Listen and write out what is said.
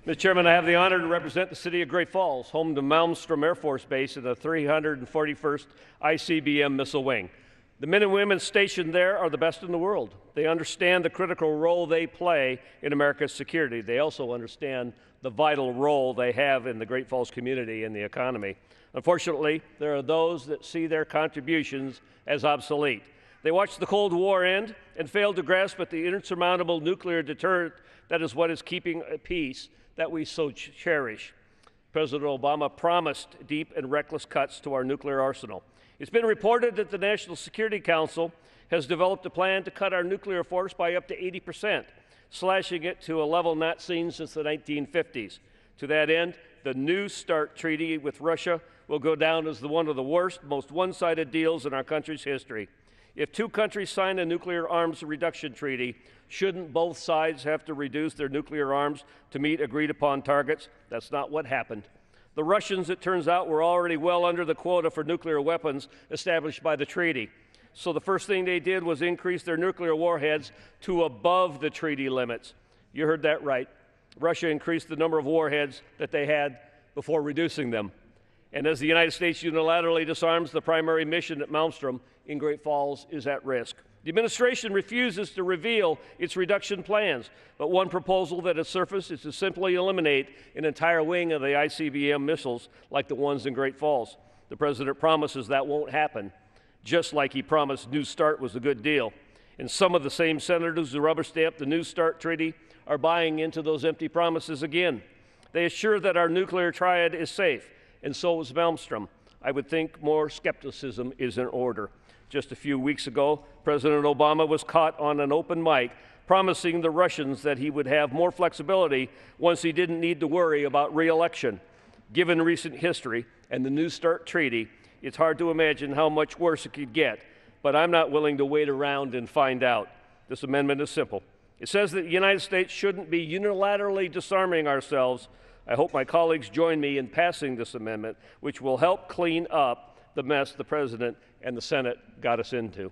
Mr. Chairman, I have the honor to represent the city of Great Falls, home to Malmstrom Air Force Base and the 341st ICBM Missile Wing. The men and women stationed there are the best in the world. They understand the critical role they play in America's security. They also understand the vital role they have in the Great Falls community and the economy. Unfortunately, there are those that see their contributions as obsolete. They watched the Cold War end and failed to grasp at the insurmountable nuclear deterrent that is what is keeping peace that we so cherish. President Obama promised deep and reckless cuts to our nuclear arsenal. It's been reported that the National Security Council has developed a plan to cut our nuclear force by up to 80%, slashing it to a level not seen since the 1950s. To that end, the New START treaty with Russia will go down as one of the worst, most one-sided deals in our country's history. If two countries sign a nuclear arms reduction treaty, shouldn't both sides have to reduce their nuclear arms to meet agreed-upon targets? That's not what happened. The Russians, it turns out, were already well under the quota for nuclear weapons established by the treaty. So the first thing they did was increase their nuclear warheads to above the treaty limits. You heard that right. Russia increased the number of warheads that they had before reducing them. And as the United States unilaterally disarms, the primary mission at Malmstrom in Great Falls is at risk. The administration refuses to reveal its reduction plans, but one proposal that has surfaced is to simply eliminate an entire wing of the ICBM missiles like the ones in Great Falls. The president promises that won't happen, just like he promised New START was a good deal. And some of the same senators who rubber-stamped the New START treaty are buying into those empty promises again. They assure that our nuclear triad is safe, and so is Malmstrom. I would think more skepticism is in order. Just a few weeks ago, President Obama was caught on an open mic promising the Russians that he would have more flexibility once he didn't need to worry about re-election. Given recent history and the New START treaty, it's hard to imagine how much worse it could get, but I'm not willing to wait around and find out. This amendment is simple. It says that the United States shouldn't be unilaterally disarming ourselves. I hope my colleagues join me in passing this amendment, which will help clean up the mess the President and the Senate got us into.